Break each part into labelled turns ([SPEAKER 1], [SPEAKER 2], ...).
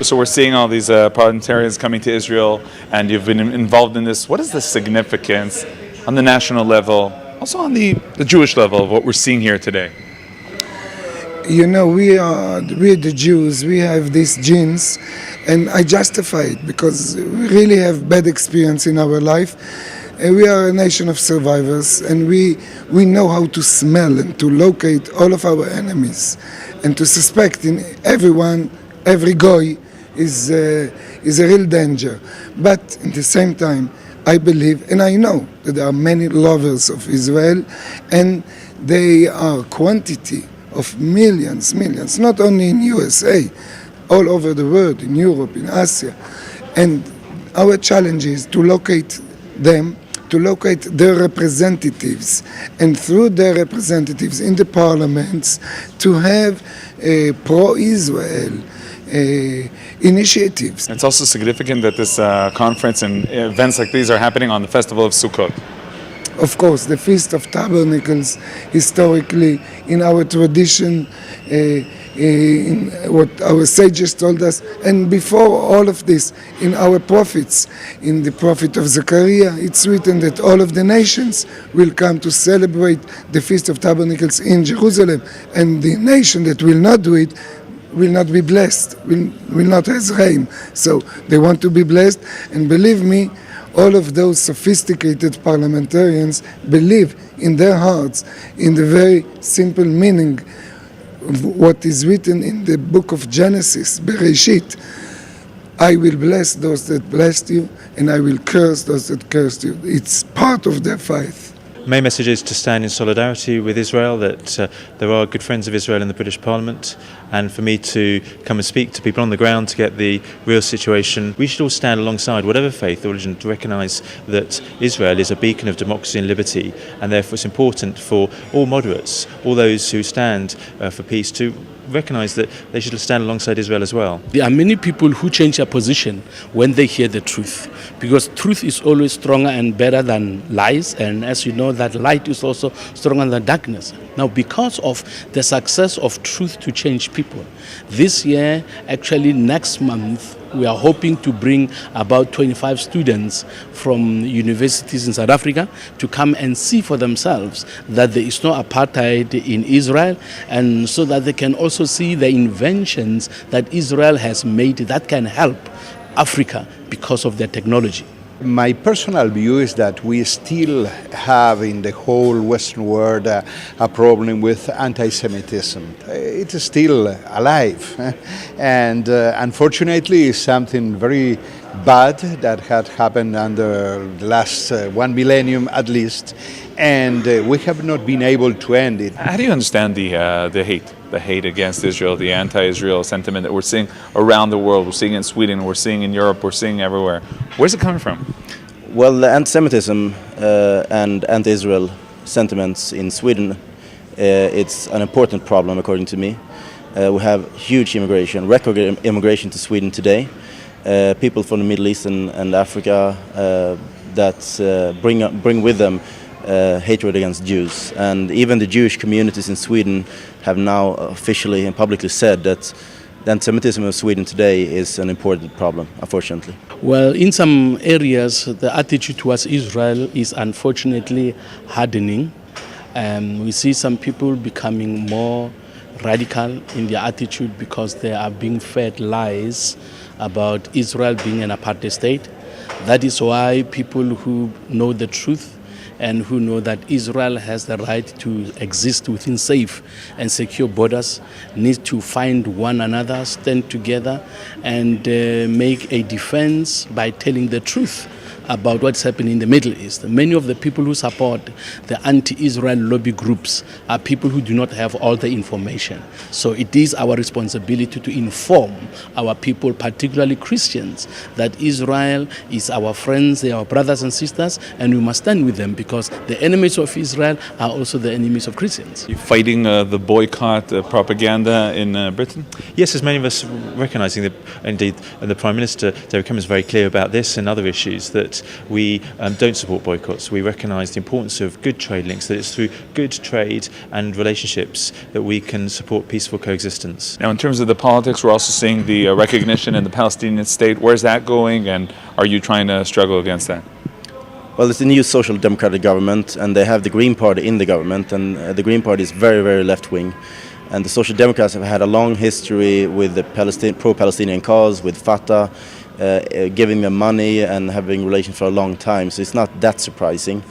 [SPEAKER 1] So we're seeing all these parliamentarians coming to Israel, and you've been involved in this. What is the significance on the national level, also on the Jewish level, of what we're seeing here today?
[SPEAKER 2] You know, we are the Jews. We have these genes, and I justify it because we really have bad experience in our life. We are a nation of survivors, and we know how to smell and to locate all of our enemies, and to suspect in everyone, every goy is a real danger. But at the same time, I believe and I know that there are many lovers of Israel, and they are quantity of millions, not only in USA, all over the world, in Europe, in Asia. And our challenge is to locate them, to locate their representatives, and through their representatives in the parliaments to have pro-Israel initiatives.
[SPEAKER 1] It's also significant that this conference and events like these are happening on the Festival of Sukkot.
[SPEAKER 2] Of course, the Feast of Tabernacles, historically, in our tradition, in what our sages told us, and before all of this, in our prophets, in the prophet of Zechariah, it's written that all of the nations will come to celebrate the Feast of Tabernacles in Jerusalem, and the nation that will not do it will not be blessed, will not have rain. So they want to be blessed, and believe me, all of those sophisticated parliamentarians believe in their hearts in the very simple meaning of what is written in the book of Genesis, Bereshit. I will bless those that blessed you, and I will curse those that cursed you. It's part of their faith.
[SPEAKER 3] The main message is to stand in solidarity with Israel, that there are good friends of Israel in the British Parliament, and for me to come and speak to people on the ground to get the real situation. We should all stand alongside whatever faith or religion to recognise that Israel is a beacon of democracy and liberty, and therefore it's important for all moderates, all those who stand for peace, to recognise that they should stand alongside Israel as well.
[SPEAKER 4] There are many people who change their position when they hear the truth, because truth is always stronger and better than lies, and as you know, that light is also stronger than darkness. Now, because of the success of truth to change people, this year, actually next month, we are hoping to bring about 25 students from universities in South Africa to come and see for themselves that there is no apartheid in Israel, and so that they can also see the inventions that Israel has made that can help Africa because of their technology.
[SPEAKER 5] My personal view is that we still have in the whole Western world a problem with anti-Semitism. It is still alive, and unfortunately it's something very bad that had happened under the last 1 millennium at least, and we have not been able to end it.
[SPEAKER 1] How do you understand the hate against Israel, the anti-Israel sentiment that we're seeing around the world? We're seeing it in Sweden, we're seeing it in Europe, we're seeing it everywhere. Where's it coming from?
[SPEAKER 6] Well, the anti-Semitism and anti-Israel sentiments in Sweden, it's an important problem according to me. We have huge immigration, record immigration to Sweden today. People from the Middle East and Africa that bring with them hatred against Jews, and even the Jewish communities in Sweden have now officially and publicly said that the anti-Semitism of Sweden today is an important problem, unfortunately.
[SPEAKER 4] Well, in some areas, the attitude towards Israel is unfortunately hardening. We see some people becoming more radical in their attitude because they are being fed lies about Israel being an apartheid state. That is why people who know the truth and who know that Israel has the right to exist within safe and secure borders need to find one another, stand together, and make a defense by telling the truth about what's happening in the Middle East. Many of the people who support the anti-Israel lobby groups are people who do not have all the information. So it is our responsibility to inform our people, particularly Christians, that Israel is our friends, they are our brothers and sisters, and we must stand with them because the enemies of Israel are also the enemies of Christians.
[SPEAKER 1] You're fighting the boycott propaganda in Britain?
[SPEAKER 3] Yes, as many of us recognising that, indeed, the Prime Minister, David Cameron, is very clear about this and other issues, that that we don't support boycotts. We recognise the importance of good trade links, that it's through good trade and relationships that we can support peaceful coexistence.
[SPEAKER 1] Now, in terms of the politics, we're also seeing the recognition in the Palestinian state. Where's that going, and are you trying to struggle against that?
[SPEAKER 6] Well, it's a new social democratic government, and they have the Green Party in the government, and the Green Party is very, very left-wing. And the Social Democrats have had a long history with the pro-Palestinian cause, with Fatah, giving them money and having relations for a long time. So it's not that surprising.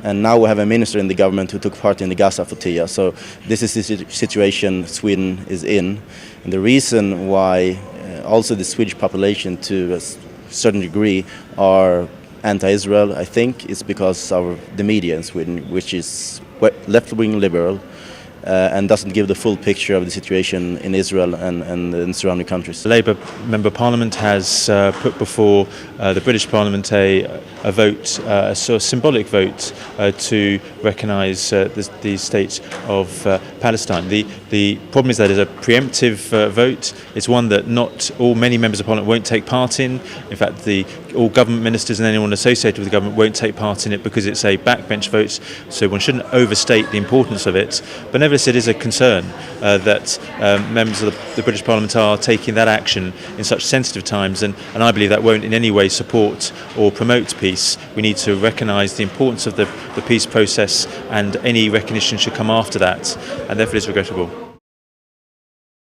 [SPEAKER 6] And now we have a minister in the government who took part in the Gaza flotilla. So this is the situation Sweden is in. And the reason why also the Swedish population, to a certain degree, are anti-Israel, I think, is because of the media in Sweden, which is left-wing liberal, and doesn't give the full picture of the situation in Israel and in surrounding countries.
[SPEAKER 3] The Labour Member of Parliament has put before the British Parliamentary a vote, a sort of symbolic vote to recognise the state of Palestine. The problem is that it's a preemptive vote. It's one that many members of Parliament won't take part in. In fact, all government ministers and anyone associated with the government won't take part in it because it's a backbench vote, so one shouldn't overstate the importance of it. But nevertheless, it is a concern that members of the British Parliament are taking that action in such sensitive times, and I believe that won't in any way support or promote peace. We need to recognise the importance of the peace process, and any recognition should come after that, and therefore it is regrettable.